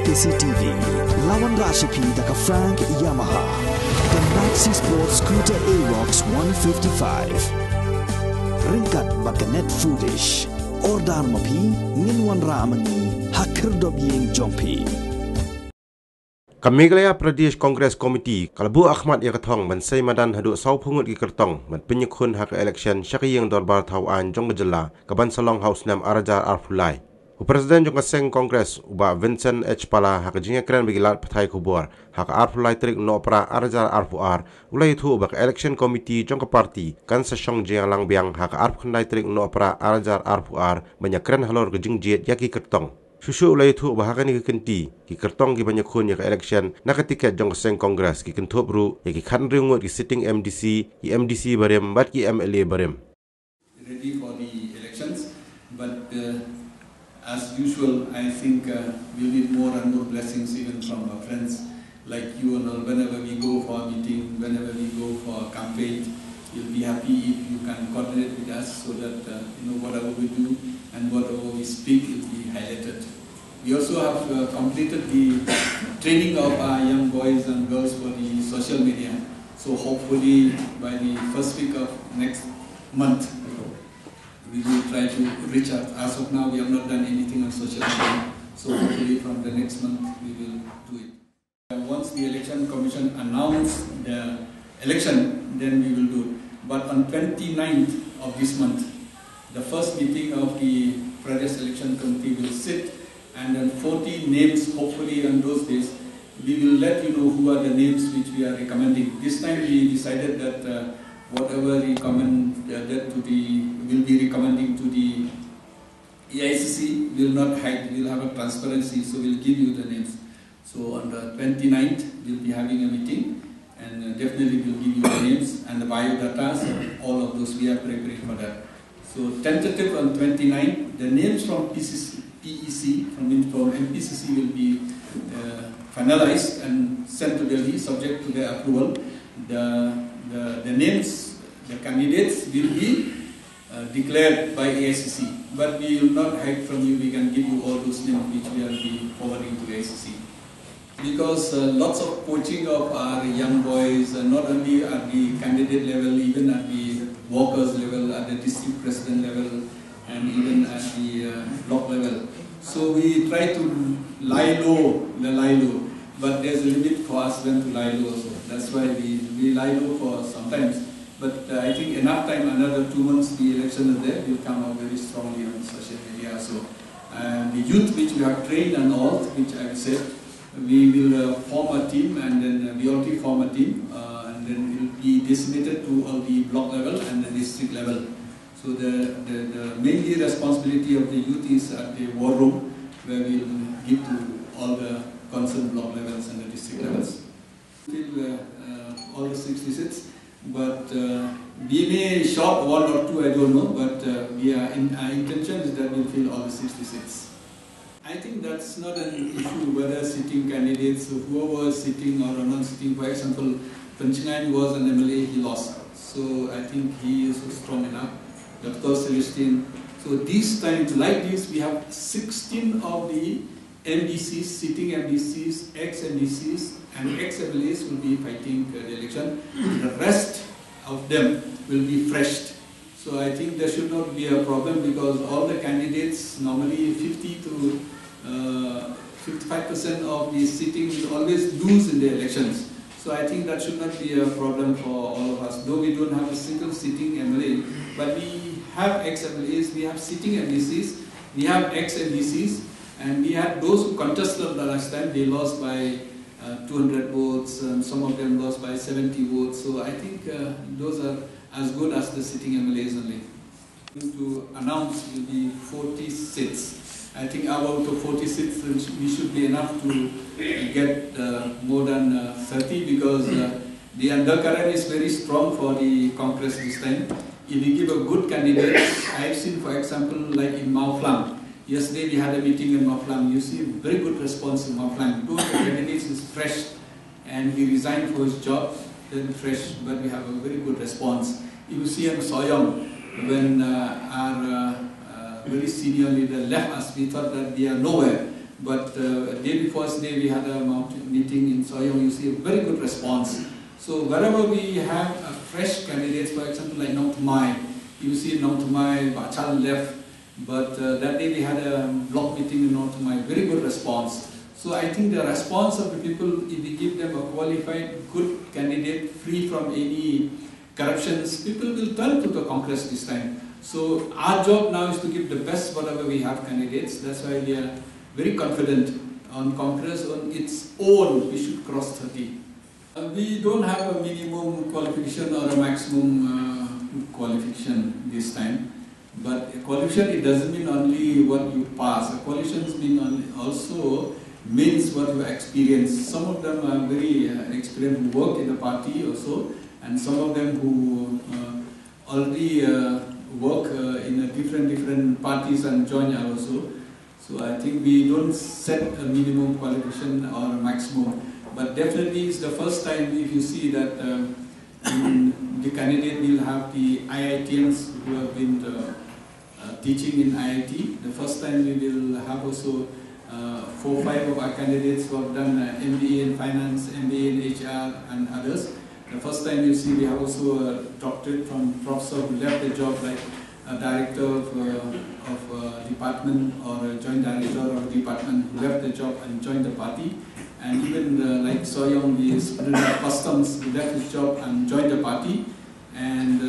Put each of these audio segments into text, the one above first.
KCTV, lawan Rashipi daka Frank Yamaha, the Maxi Sports Scooter Aerox 155. Ringkat bakanet foolish, ordan mapi, nginwan ramani, hakir dobyeng jongpi. Meghalaya Pradesh Congress Committee kalbu Ahmad Kyrtong man say madan hadu saw pungut ki Kyrtong man Pynïakhun hak election syakiyeng dorbar thawan jong gejala kaban salong house nam arajar arfulai. Presiden jong kaseng Congress uba Vincent H Pala hak jinga kren bigilat pathai kubur hak arfulai trik no pra arajar arfuar ulai thu bak election committee jong ka party kan sesong jinga lang biang hak arfulai trik no pra arajar arfuar banyak kren halor ke jingjet yaki Kyrtong. Susu ulai thu bahkan ki kenti ki Kyrtong ki Pynïakhun ya election nak tiket jong kaseng Congress ki kentup ru ya ki khan ringut ki sitting MDC ki MDC barem bat ki MLA barem. Ready for the elections, but as usual, I think we'll need more and more blessings even from our friends like you and all. Whenever we go for a meeting, whenever we go for a campaign, you'll be happy if you can coordinate with us so that whatever we do and whatever we speak will be highlighted. We also have completed the training of our young boys and girls for the social media. So hopefully by the first week of next month, we will try to reach out. As of now, we have not done anything on social media. So hopefully from the next month, we will do it. Once the election commission announce the election, then we will do it. But on 29th of this month, the first meeting of the Pradesh Election Committee will sit, and then 40 names, hopefully on those days, we will let you know who are the names which we are recommending. This time we decided that whatever we recommend will be recommending to the EICC will not hide, will have a transparency, so we'll give you the names. So on the 29th, we'll be having a meeting, and definitely we'll give you the names and the biodata, so all of those we are preparing for that. So tentative on 29th, the names from PEC, from MPCC will be finalized and sent to Delhi subject to their approval. The names, the candidates will be declared by AICC, but we will not hide from you. We can give you all those names which we will be forwarding to AICC. Because lots of coaching of our young boys, not only at the candidate level, even at the workers level, at the district president level, and even at the block level. So we try to lie low, but there's a limit for us when to lie low also. That's why we lie low for sometimes. But I think enough time, another 2 months, the election is there, will come out very strongly on social media. So the youth which we have trained and all, which I said, we will form a team, and then we already form a team, and then it will be disseminated to all the block level and the district level. So the mainly responsibility of the youth is at the war room, where we will give to all the concerned block levels and the district levels. Fill all the 60 seats, but we may short 1 or 2, I don't know, but our intention is that we'll fill all the 60 seats. I think that's not an issue whether sitting candidates, whoever is sitting or non-sitting. For example, Pynïakhun was an MLA, he lost. So I think he is strong enough. Dr. Celestine. So these times like this, we have 16 of the MDCs, sitting MDCs, ex-MDCs and ex-MLAs will be fighting the election. The rest of them will be fresh. So I think there should not be a problem, because all the candidates, normally 50 to 55% of the sitting will always lose in the elections. So I think that should not be a problem for all of us. Though we don't have a single sitting MLA, but we have ex-MLAs, we have sitting MDCs, we have ex-MDCs, and we had those who contested the last time. They lost by 200 votes, and some of them lost by 70 votes. So I think those are as good as the sitting MLAs only. To announce will be 40 seats. I think out of 40 seats, we should be enough to get more than 30, because the undercurrent is very strong for the Congress this time. If we give a good candidate, I've seen, for example, like in Mau Flam. Yesterday we had a meeting in Mau Flam. You see very good response in Mau Flam. Two of the candidates is fresh, and he resigned for his job, then fresh, but we have a very good response. You see in Soyong, when our very senior leader left us, we thought that we are nowhere. But day before day we had a meeting in Soyong. You see a very good response. So wherever we have fresh candidates, for example like Thmu, you see Thmu, Bachal left, but that day we had a block meeting in Thmu, very good response. So I think the response of the people, if we give them a qualified, good candidate, free from any corruptions, people will turn to the Congress this time. So our job now is to give the best whatever we have candidates. That's why we are very confident on Congress on its own we should cross 30. We don't have a minimum qualification or a maximum qualification this time. But a qualification, it doesn't mean only what you pass. A qualifications also means what you experience. Some of them are very experienced who work in the party also, and some of them who already work in different parties and join also. So I think we don't set a minimum qualification or a maximum. But definitely it's the first time if you see that the candidate will have the IITians who have been teaching in IIT. The first time we will have also 4 or 5 of our candidates who have done MBA in finance, MBA in HR and others. The first time you see we have also a doctorate from professor who left the job like a director of department or a joint director of a department who left the job and joined the party. And even like Soyong, the student of customs, who left his job and joined the party. And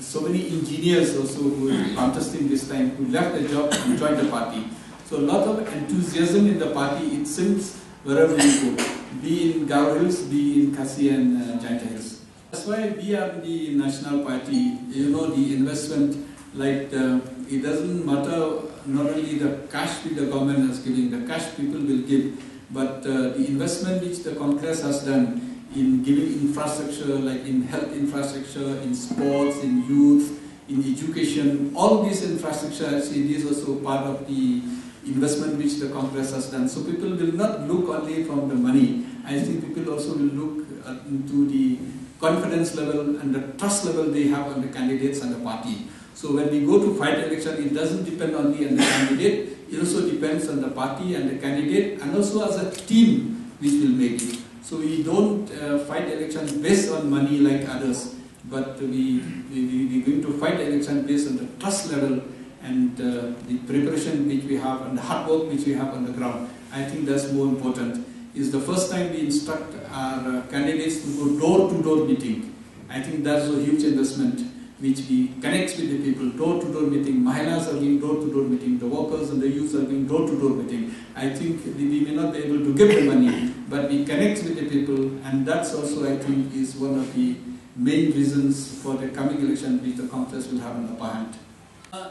so many engineers also who are contesting this time, who left the job and joined the party. So a lot of enthusiasm in the party, it seems, wherever you go, be in Gao Hills, be in Khasi and Giant Hills. That's why we are the national party. You know, the investment, like it doesn't matter not only the cash which the government is giving, the cash people will give, but the investment which the Congress has done in giving infrastructure, like in health infrastructure, in sports, in youth, in education, all these infrastructure, it is also part of the investment which the Congress has done. So people will not look only from the money. I think people also will look into the confidence level and the trust level they have on the candidates and the party. So when we go to fight election, it doesn't depend only on the candidate, it also depends on the party and the candidate, and also as a team which will make it. So we don't fight elections based on money like others, but we're going to fight election based on the trust level and the preparation which we have and the hard work which we have on the ground. I think that's more important. It's the first time we instruct our candidates to go door-to-door meeting. I think that's a huge investment which we connect with the people, door-to-door meeting. Mahilas are doing door-to-door meeting, the workers and the youths are doing door-to-door meeting. I think we may not be able to give the money, but we connect with the people, and that's also, I think, is one of the main reasons for the coming election which the Congress will have an upper hand.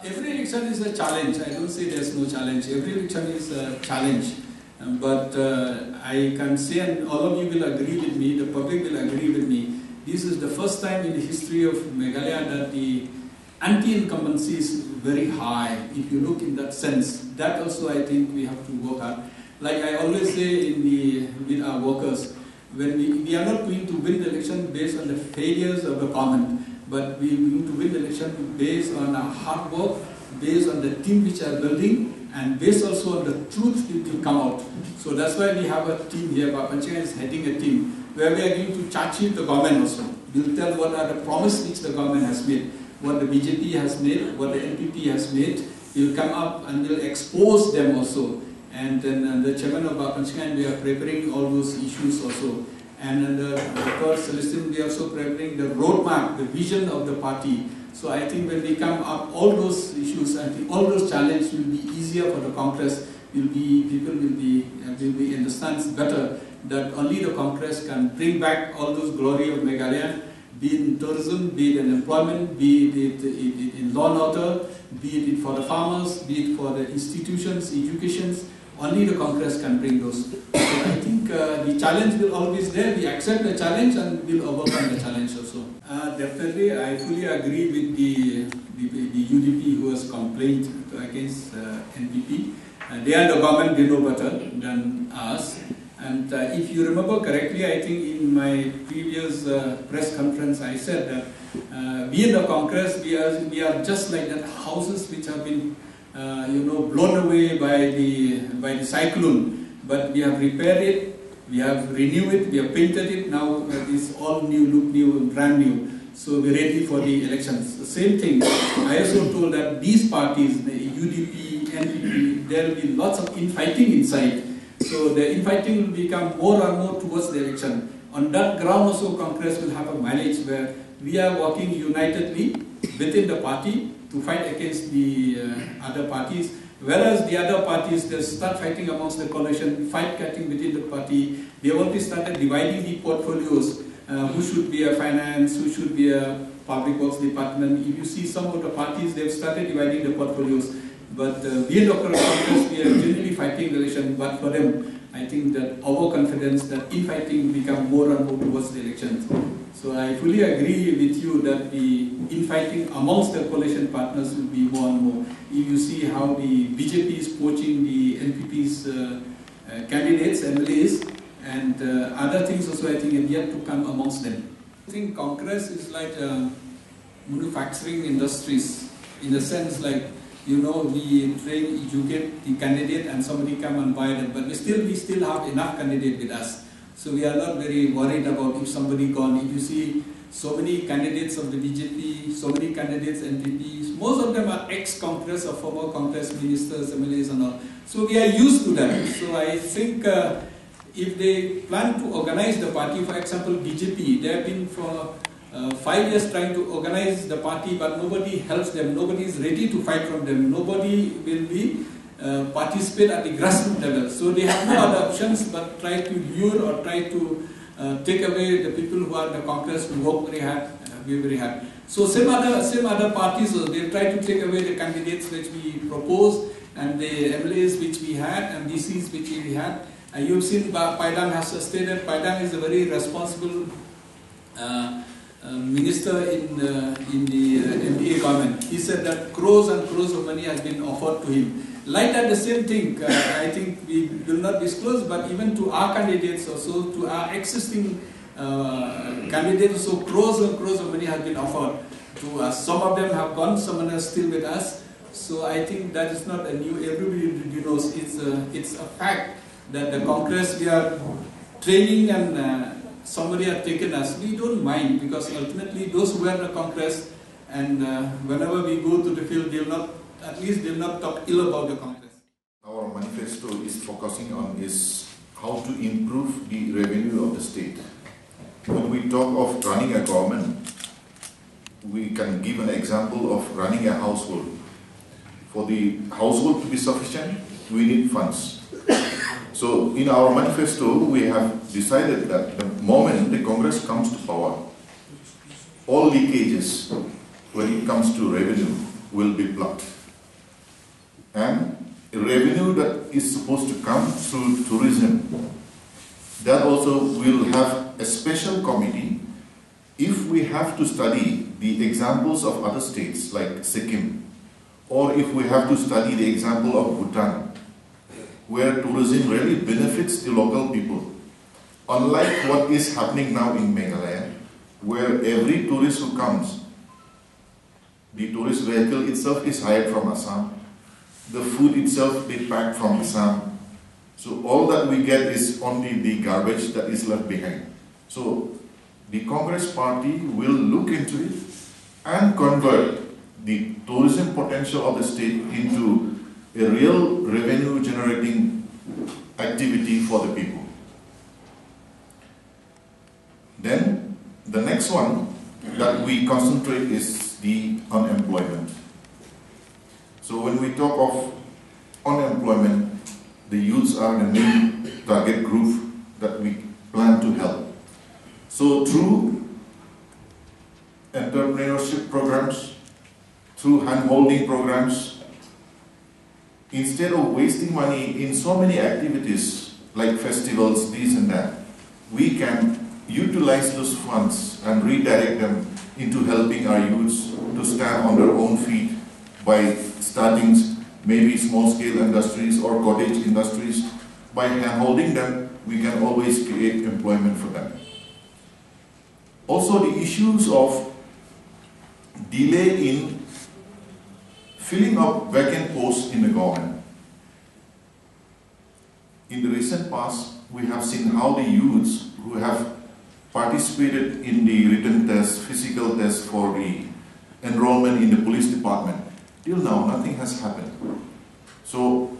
Every election is a challenge. I don't say there's no challenge. Every election is a challenge. But I can say, and all of you will agree with me, the public will agree with me, this is the first time in the history of Meghalaya that the anti-incumbency is very high. If you look in that sense, that also I think we have to work hard. Like I always say with our workers, when we are not going to win the election based on the failures of the government, but we are going to win the election based on our hard work, based on the team which are building, and based also on the truth which will come out. So that's why we have a team here. Pynïakhun is heading a team where we are going to charge the government also. We'll tell what are the promises which the government has made, what the BJP has made, what the NPP has made. We'll come up and we'll expose them also. And then the chairman of Pynïakhun, we are preparing all those issues also. And the third Celestine, we are also preparing the roadmap, the vision of the party. So I think when we come up, all those issues, I think all those challenges will be easier for the Congress. People will understand better that only the Congress can bring back all those glory of Meghalaya, be it in tourism, be it in employment, be it in law and order, be it for the farmers, be it for the institutions, educations. Only the Congress can bring those. So I think the challenge will always there. We accept the challenge and we'll overcome the challenge also. Definitely, I fully agree with the UDP who has complained against NPP. They are the government, they know better than us. And if you remember correctly, I think in my previous press conference, I said that we in the Congress, we are just like that houses which have been blown away by the cyclone. But we have repaired it, we have renewed it, we have painted it. Now it's all new, look new, brand new. So we're ready for the elections. The same thing. I also told that these parties, the UDP, NPP, there will be lots of infighting inside. So the infighting will become more and more towards the election. On that ground also, Congress will have a mileage where we are working unitedly within the party to fight against the other parties. Whereas the other parties, they start fighting amongst the coalition, fight getting within the party. They already started dividing the portfolios. Who should be a finance, who should be a public works department. If you see some of the parties, they've started dividing the portfolios. But we in local Congress, we are generally fighting the election. But for them, I think that overconfidence, that infighting become more and more towards the elections. So I fully agree with you that the infighting amongst the coalition partners will be more and more. If you see how the BJP is poaching the NPP's candidates, MLAs, and other things also I think have yet to come amongst them. I think Congress is like manufacturing industries in the sense like, we train, you get the candidate and somebody come and buy them, but we still have enough candidate with us. So we are not very worried about if somebody gone. If you see so many candidates of the BJP, so many candidates NPPs, most of them are ex-Congress or former Congress ministers, MLAs and all. So we are used to that. So I think if they plan to organize the party, for example, BJP, they have been for 5 years trying to organize the party, but nobody helps them, nobody is ready to fight from them, nobody will be participate at the grassroots level. So they have no other options but try to lure or try to take away the people who are in the Congress who work very hard, very hard. So same other parties, they try to take away the candidates which we proposed and the MLAs which we had and DCs which we had. You've seen Paidang has stated, Paidang is a very responsible minister in the MDA government. He said that crores and crores of money has been offered to him. Like that, the same thing, I think we will not disclose, but even to our candidates also, to our existing candidates also, crores and crores of money has been offered to us. Some of them have gone, some are still with us. So I think that is not a new, everybody knows, it's a fact that the Congress, we are training and somebody has taken us. We don't mind because ultimately those who are in the Congress and whenever we go to the field, at least they'll not talk ill about the Congress. Our manifesto is focusing on is how to improve the revenue of the state. When we talk of running a government, we can give an example of running a household. For the household to be sufficient, we need funds. So in our manifesto, we have decided that the moment the Congress comes to power, all leakages when it comes to revenue will be blocked. And revenue that is supposed to come through tourism, that also will have a special committee. If we have to study the examples of other states like Sikkim, or if we have to study the example of Bhutan, where tourism really benefits the local people. Unlike what is happening now in Meghalaya, where every tourist who comes, the tourist vehicle itself is hired from Assam, the food itself is packed from Assam. So all that we get is only the garbage that is left behind. So the Congress party will look into it and convert the tourism potential of the state into a real revenue generating activity for the people. Then the next one that we concentrate is the unemployment. So when we talk of unemployment, the youths are the main target group that we plan to help. So through entrepreneurship programs, through hand-holding programs, instead of wasting money in so many activities like festivals, this and that, we can utilize those funds and redirect them into helping our youths to stand on their own feet by starting maybe small-scale industries or cottage industries. By hand-holding them, we can always create employment for them. Also, the issues of delay in filling up vacant posts in the government. In the recent past, we have seen how the youths who have participated in the written test, physical test for the enrollment in the police department, till now nothing has happened. So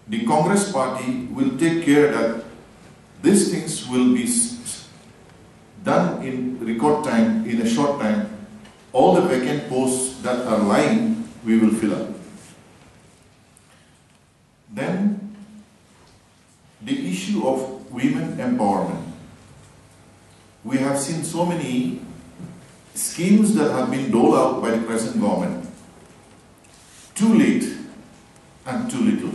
the Congress party will take care that these things will be done in record time, in a short time. All the vacant posts that are lying, we will fill up. Then, the issue of women empowerment. We have seen so many schemes that have been doled out by the present government. Too late and too little.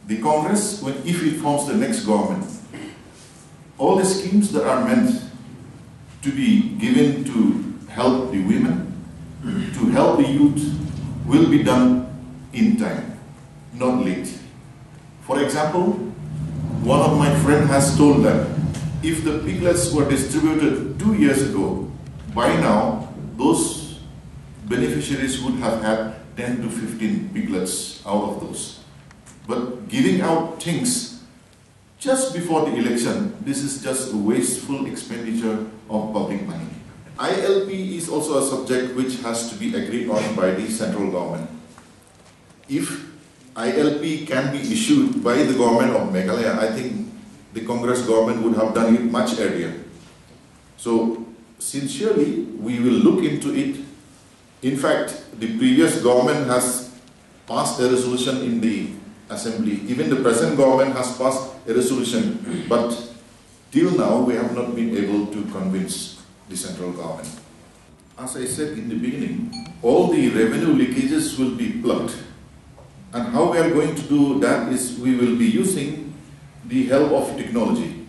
The Congress, if it forms the next government, all the schemes that are meant to be given to help the women, to help the youth, will be done in time, not late. For example, one of my friends has told that if the piglets were distributed 2 years ago, by now those beneficiaries would have had 10 to 15 piglets out of those. But giving out things just before the election, this is just a wasteful expenditure of public money. ILP is also a subject which has to be agreed on by the central government. If ILP can be issued by the government of Meghalaya, I think the Congress government would have done it much earlier. So, sincerely, we will look into it. In fact, the previous government has passed a resolution in the Assembly. Even the present government has passed a resolution, but till now we have not been able to convince the central government. As I said in the beginning, all the revenue leakages will be plugged. And how we are going to do that is we will be using the help of technology.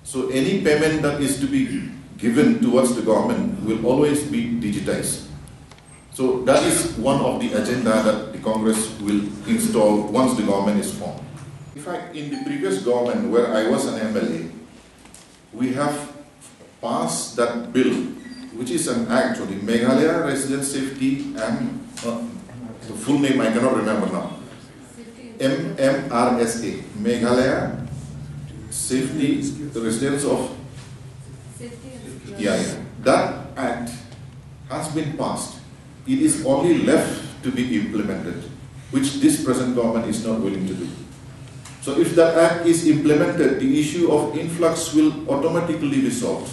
So any payment that is to be given towards the government will always be digitized. So that is one of the agenda that the Congress will install once the government is formed. In fact, in the previous government where I was an MLA, we have passed that bill, which is an act for the Meghalaya Resident Safety and the full name I cannot remember now. MMRSA, Meghalaya Safety, the Residents of... Yeah. That act has been passed. It is only left to be implemented, which this present government is not willing to do. So if that act is implemented, the issue of influx will automatically be solved.